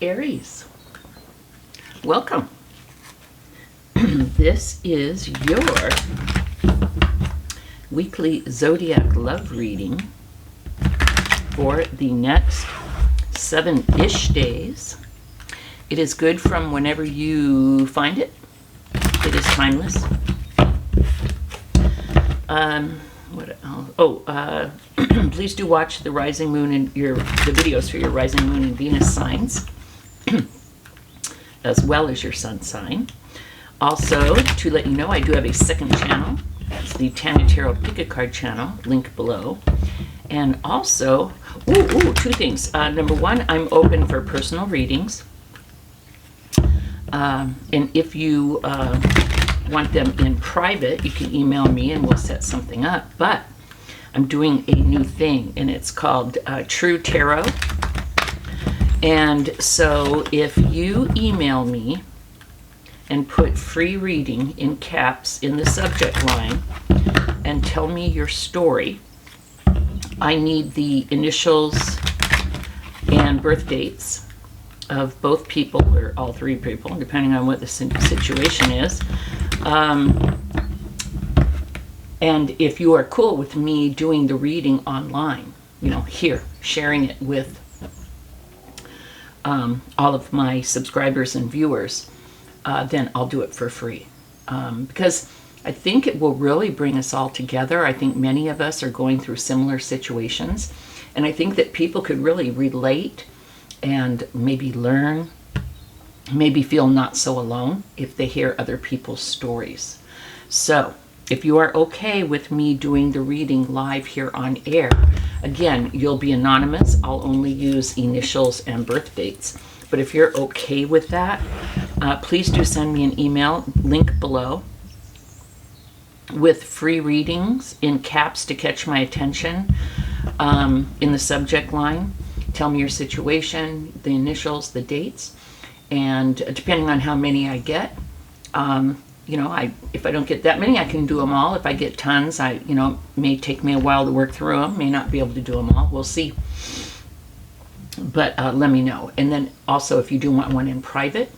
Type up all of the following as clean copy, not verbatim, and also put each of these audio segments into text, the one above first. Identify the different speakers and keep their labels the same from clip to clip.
Speaker 1: Aries, welcome. This is your weekly zodiac love reading for the next 7-ish days. It is good from whenever you find it. It is timeless. Please do watch the rising moon and the videos for your rising moon and Venus signs, as well as your sun sign. Also, to let you know, I do have a second channel. It's the Tana Tarot Pick a Card channel, link below. And also, two things. Number one, I'm open for personal readings. And if you want them in private, you can email me and we'll set something up. But I'm doing a new thing, and it's called True Tarot. And so if you email me and put free reading in caps in the subject line and tell me your story, I need the initials and birth dates of both people, or all three people, depending on what the situation is. And if you are cool with me doing the reading online, here, sharing it with all of my subscribers and viewers, then I'll do it for free. Because I think it will really bring us all together. I think many of us are going through similar situations. And I think that people could really relate and maybe learn, maybe feel not so alone if they hear other people's stories. So if you are okay with me doing the reading live here on air, again, you'll be anonymous. I'll only use initials and birth dates. But if you're okay with that, please do send me an email, link below, with free readings in caps to catch my attention in the subject line. Tell me your situation, the initials, the dates, and depending on how many I get, if I don't get that many, I can do them all. If I get tons, it may take me a while to work through them, may not be able to do them all. We'll see. But let me know. And then also, if you do want one in private,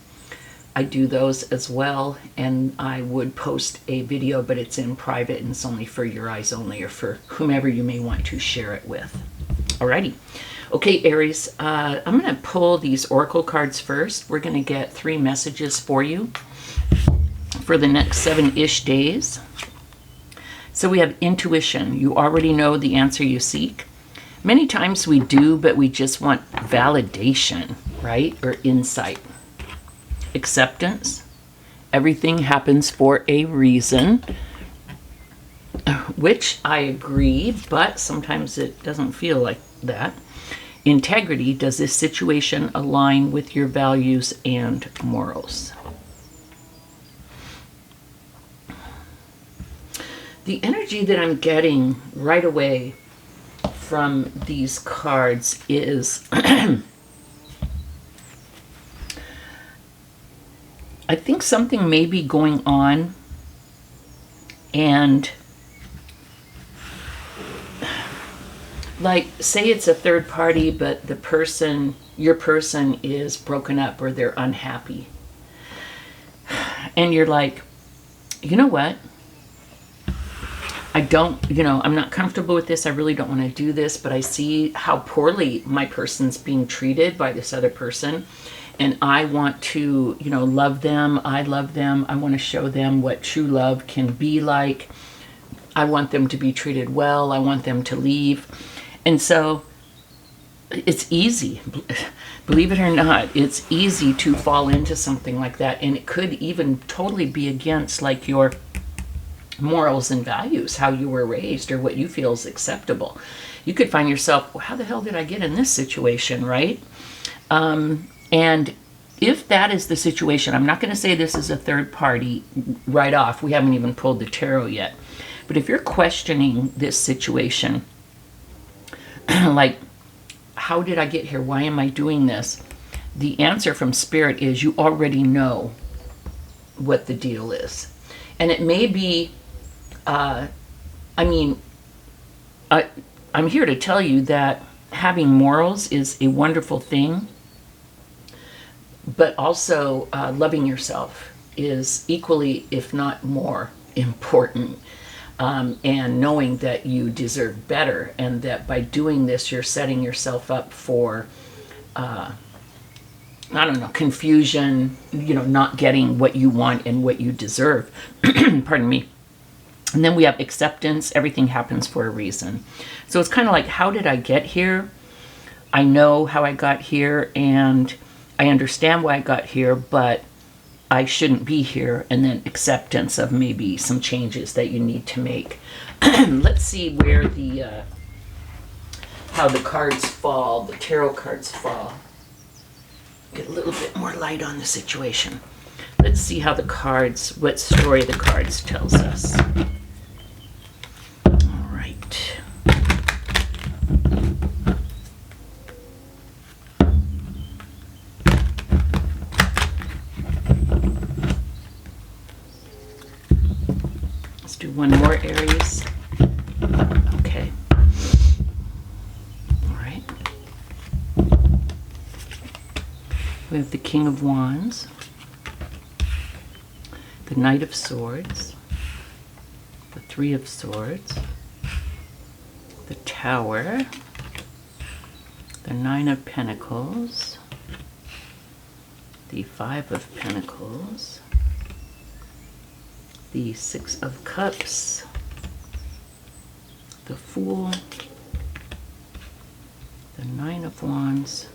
Speaker 1: I do those as well. And I would post a video, but it's in private and it's only for your eyes only, or for whomever you may want to share it with. Alrighty. Okay, Aries, I'm going to pull these oracle cards first. We're going to get 3 messages for you for the next 7-ish days. So we have intuition. You already know the answer you seek. Many times we do, but we just want validation, right? Or insight. Acceptance. Everything happens for a reason, which I agree, but sometimes it doesn't feel like that. Integrity. Does this situation align with your values and morals? The energy that I'm getting right away from these cards is I think something may be going on, and like, say it's a third party, but your person is broken up or they're unhappy. And you're like, you know what? I'm not comfortable with this. I really don't want to do this, but I see how poorly my person's being treated by this other person. And I want to, love them. I love them. I want to show them what true love can be like. I want them to be treated well. I want them to leave. And so it's easy, believe it or not, it's easy to fall into something like that. And it could even totally be against like your morals and values, how you were raised, or what you feel is acceptable. You could find yourself, well, how the hell did I get in this situation, right? And if that is the situation, I'm not going to say this is a third party right off. We haven't even pulled the tarot yet. But if you're questioning this situation, like, how did I get here? Why am I doing this? The answer from Spirit is you already know what the deal is. And it may be, I'm here to tell you that having morals is a wonderful thing. but also loving yourself is equally, if not more, important. And knowing that you deserve better, and that by doing this, you're setting yourself up for, I don't know, confusion, not getting what you want and what you deserve. Pardon me. And then we have acceptance. Everything happens for a reason. So it's kind of like, how did I get here? I know how I got here, and I understand why I got here, but I shouldn't be here. And then acceptance of maybe some changes that you need to make. Let's see where how the cards fall, the tarot cards fall. Get a little bit more light on the situation. Let's see how the cards, what story the cards tells us. All right. Let's do one more, Aries. Okay. All right. We have the King of Wands, the Knight of Swords, the Three of Swords, the Tower, the Nine of Pentacles, the Five of Pentacles, the Six of Cups, the Fool, the Nine of Wands,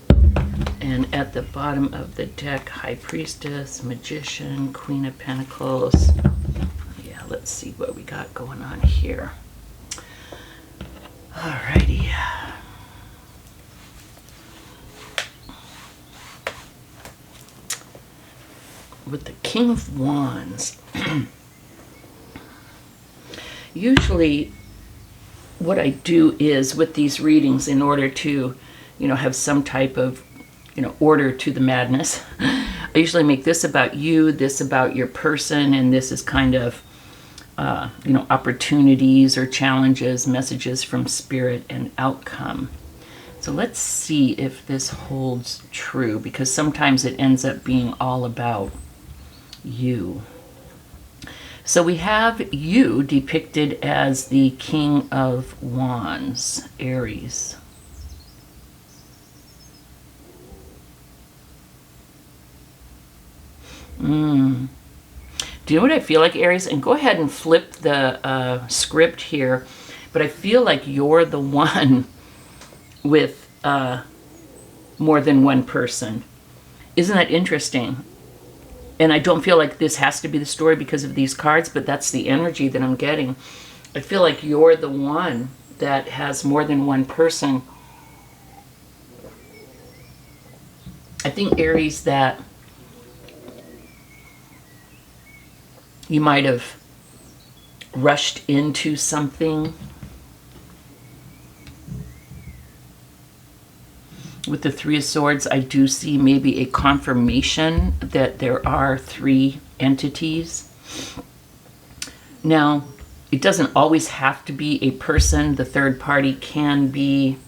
Speaker 1: and at the bottom of the deck, High Priestess, Magician, Queen of Pentacles. Yeah, let's see what we got going on here. Alrighty. With the King of Wands, usually what I do is with these readings, in order to, have some type of, order to the madness, I usually make this about you, this about your person, and this is kind of, opportunities or challenges, messages from spirit and outcome. So let's see if this holds true, because sometimes it ends up being all about you. So we have you depicted as the King of Wands, Aries. Do you know what I feel like, Aries? And go ahead and flip the script here, but I feel like you're the one with more than one person. Isn't that interesting? And I don't feel like this has to be the story because of these cards, but that's the energy that I'm getting. I feel like you're the one that has more than one person. I think, Aries, that you might have rushed into something. With the Three of Swords, I do see maybe a confirmation that there are three entities. Now, it doesn't always have to be a person. The third party can be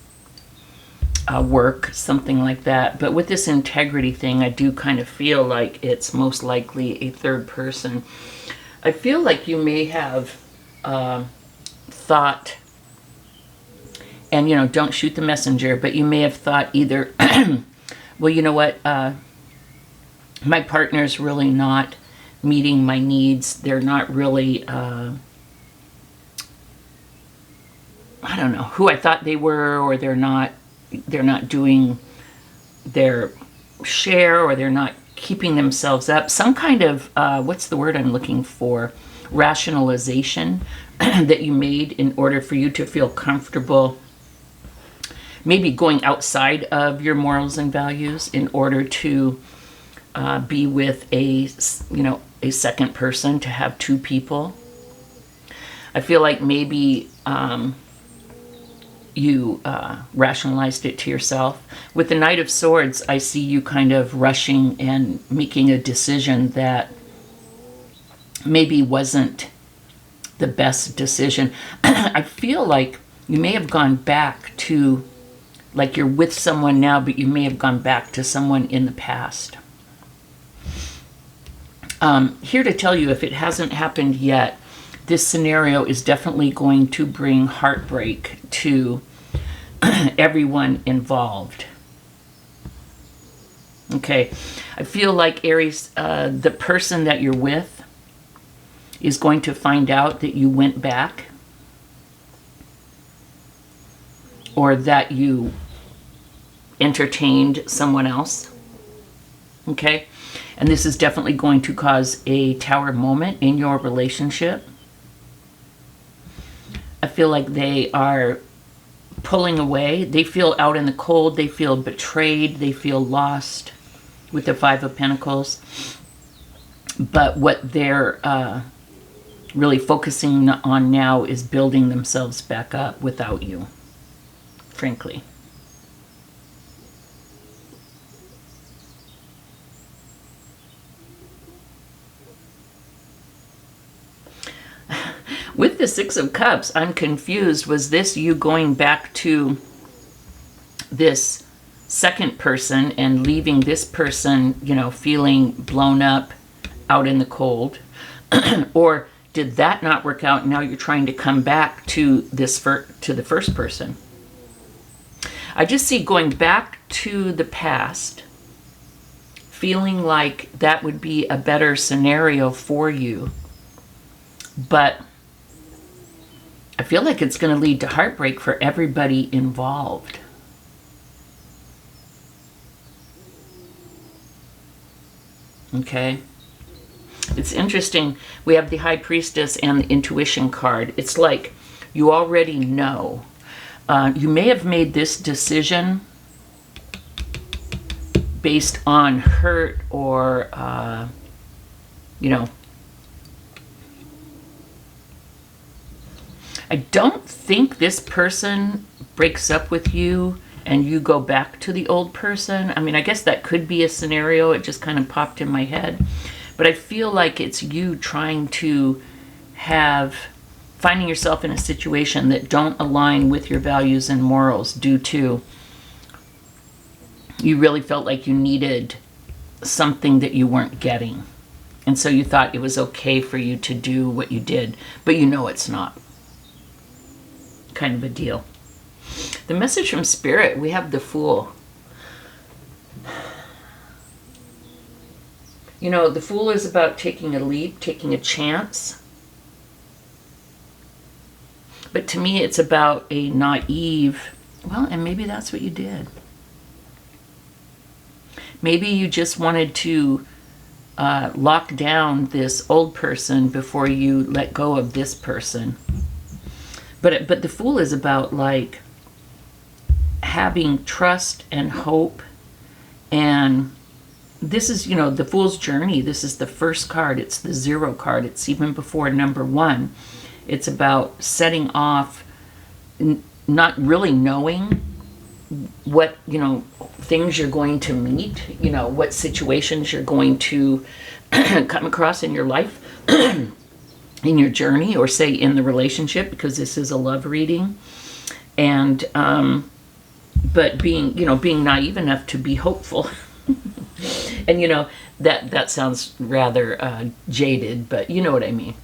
Speaker 1: a work, something like that. But with this integrity thing, I do kind of feel like it's most likely a third person. I feel like you may have thought, and don't shoot the messenger, but you may have thought either, well, you know what, my partner's really not meeting my needs. They're not really, I don't know, who I thought they were, or they're not doing their share, or they're not keeping themselves up. Some kind of, what's the word I'm looking for? Rationalization that you made in order for you to feel comfortable, maybe going outside of your morals and values in order to be with a second person, to have two people. I feel like maybe you rationalized it to yourself. With the Knight of Swords, I see you kind of rushing and making a decision that maybe wasn't the best decision. I feel like you may have gone back to, like, you're with someone now, but you may have gone back to someone in the past. Here to tell you, if it hasn't happened yet, this scenario is definitely going to bring heartbreak to everyone involved. Okay, I feel like Aries, the person that you're with is going to find out that you went back, or that you entertained someone else. Okay, and this is definitely going to cause a tower moment in your relationship. I feel like they are pulling away. They feel out in the cold. They feel betrayed. They feel lost with the Five of Pentacles. But what they're really focusing on now is building themselves back up without you, frankly. With the Six of Cups, I'm confused. Was this you going back to this second person and leaving this person, you know, feeling blown up out in the cold? Or did that not work out and now you're trying to come back to this to the first person? I just see going back to the past, feeling like that would be a better scenario for you. But I feel like it's going to lead to heartbreak for everybody involved. Okay. It's interesting. We have the High Priestess and the Intuition card. It's like you already know. You may have made this decision based on hurt or, you know, I don't think this person breaks up with you and you go back to the old person. I mean, I guess that could be a scenario. It just kind of popped in my head. But I feel like it's you trying to finding yourself in a situation that don't align with your values and morals due to you really felt like you needed something that you weren't getting. And so you thought it was okay for you to do what you did, but you know it's not. Kind of a deal. The message from Spirit, we have the Fool. You know, the Fool is about taking a leap, taking a chance. But to me, it's about a naive, well, and maybe that's what you did. Maybe you just wanted to lock down this old person before you let go of this person. But the Fool is about like having trust and hope. And this is, you know, the Fool's journey. This is the first card. It's the 0 card. It's even before number 1. It's about setting off, not really knowing what, you know, things you're going to meet, you know, what situations you're going to come across in your life. In your journey, or say in the relationship, because this is a love reading. And but being, you know, being naive enough to be hopeful. And you know, that sounds rather jaded, but you know what I mean.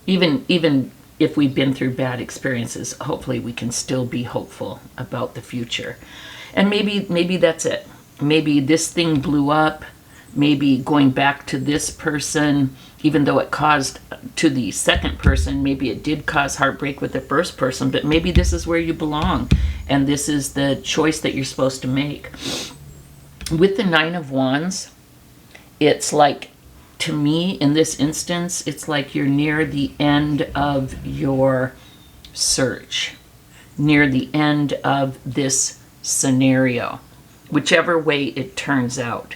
Speaker 1: Even if we've been through bad experiences, hopefully we can still be hopeful about the future. And maybe that's it. Maybe this thing blew up. Maybe going back to this person, even though it caused to the second person, maybe it did cause heartbreak with the first person, but maybe this is where you belong, and this is the choice that you're supposed to make. With the 9 of Wands, it's like, to me, in this instance, it's like you're near the end of your search, near the end of this scenario, whichever way it turns out.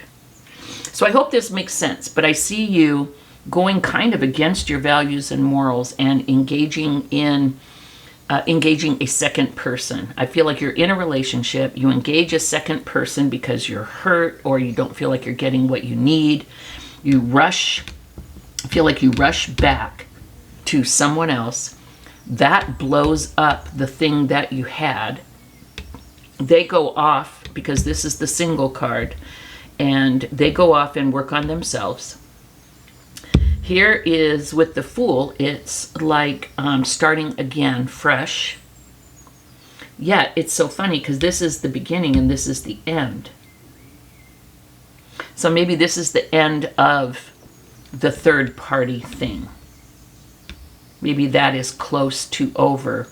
Speaker 1: So I hope this makes sense, but I see you going kind of against your values and morals and engaging a second person. I feel like you're in a relationship, you engage a second person because you're hurt or you don't feel like you're getting what you need. You feel like you rush back to someone else. That blows up the thing that you had. They go off, because this is the single card, and they go off and work on themselves. Here is with the Fool, it's like starting again, fresh. Yet it's so funny because this is the beginning and this is the end. So maybe this is the end of the third party thing. Maybe that is close to over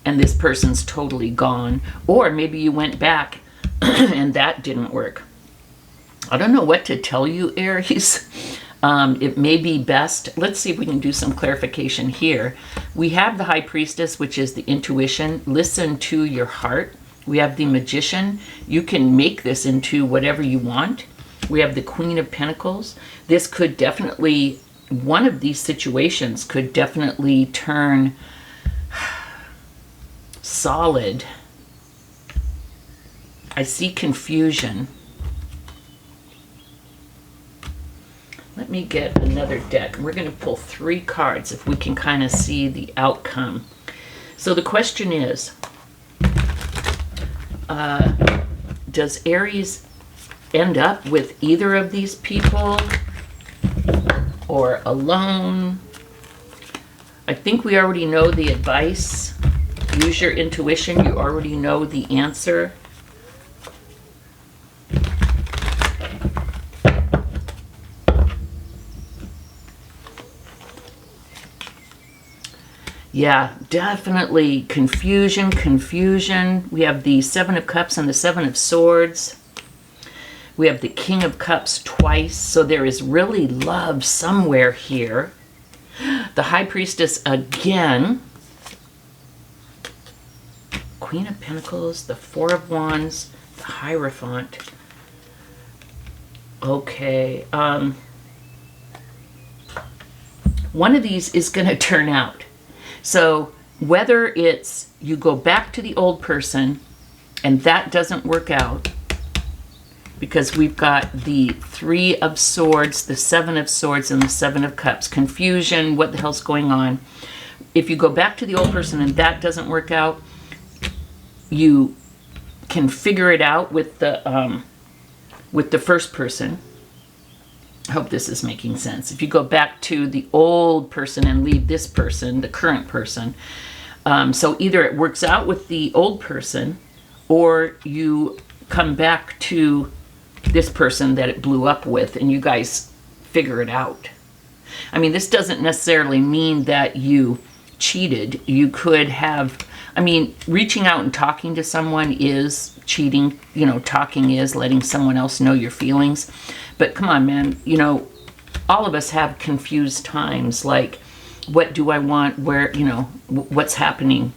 Speaker 1: and this person's totally gone. Or maybe you went back and that didn't work. I don't know what to tell you, Aries. It may be best. Let's see if we can do some clarification here. We have the High Priestess, which is the intuition. Listen to your heart. We have the Magician. You can make this into whatever you want. We have the Queen of Pentacles. This could definitely, one of these situations could definitely turn solid. I see confusion. Let me get another deck. We're going to pull 3 cards if we can kind of see the outcome. So the question is, does Aries end up with either of these people or alone? I think we already know the advice. Use your intuition. You already know the answer. Yeah, definitely confusion. We have the Seven of Cups and the Seven of Swords. We have the King of Cups twice, so there is really love somewhere here. The High Priestess again. Queen of Pentacles, the Four of Wands, the Hierophant. Okay, one of these is going to turn out. So whether it's you go back to the old person and that doesn't work out, because we've got the Three of Swords, the Seven of Swords, and the Seven of Cups. Confusion, what the hell's going on? If you go back to the old person and that doesn't work out, you can figure it out with the first person. I hope this is making sense. If you go back to the old person and leave this person, the current person, so either it works out with the old person or you come back to this person that it blew up with and you guys figure it out. I mean, this doesn't necessarily mean that you cheated. You could have, I mean, reaching out and talking to someone is cheating. You know, talking is letting someone else know your feelings. But come on, man, you know, all of us have confused times, like, what do I want, where, you know, what's happening,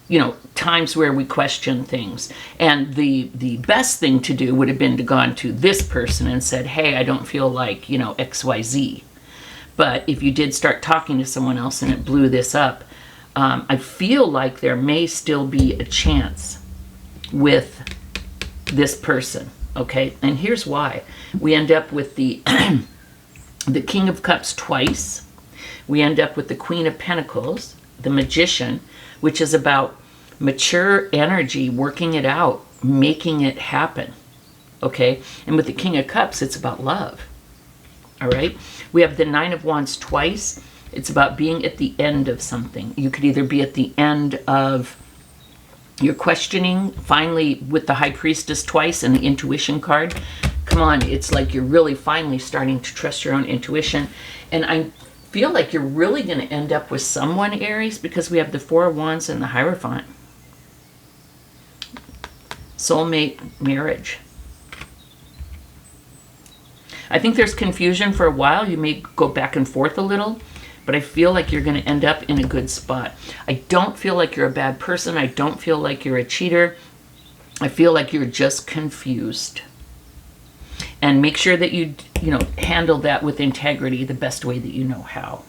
Speaker 1: you know, times where we question things. And the best thing to do would have been to gone to this person and said, hey, I don't feel like, you know, XYZ. But if you did start talking to someone else and it blew this up, I feel like there may still be a chance with this person. Okay, and here's why. We end up with the the King of Cups twice. We end up with the Queen of Pentacles, the Magician, which is about mature energy, working it out, making it happen. Okay, and with the King of Cups, it's about love. All right, we have the Nine of Wands twice. It's about being at the end of something. You could either be at the end of your questioning, finally, with the High Priestess twice and the intuition card. Come on, it's like you're really finally starting to trust your own intuition. And I feel like you're really going to end up with someone, Aries, because we have the Four of Wands and the Hierophant. Soulmate marriage. I think there's confusion for a while. You may go back and forth a little, but I feel like you're going to end up in a good spot. I don't feel like you're a bad person. I don't feel like you're a cheater. I feel like you're just confused. And make sure that you handle that with integrity the best way that you know how.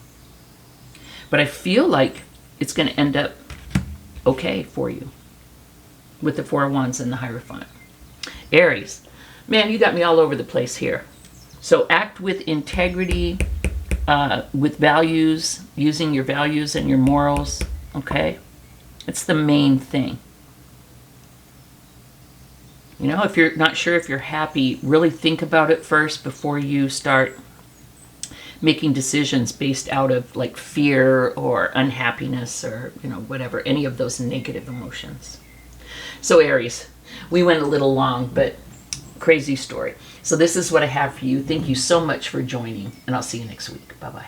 Speaker 1: But I feel like it's going to end up okay for you with the Four of Wands and the Hierophant. Aries, man, you got me all over the place here. So act with integrity, with values, using your values and your morals, okay? It's the main thing. You know, if you're not sure if you're happy, really think about it first before you start making decisions based out of like fear or unhappiness or, you know, whatever, any of those negative emotions. So Aries, we went a little long, but crazy story. So this is what I have for you. Thank you so much for joining, and I'll see you next week. Bye-bye.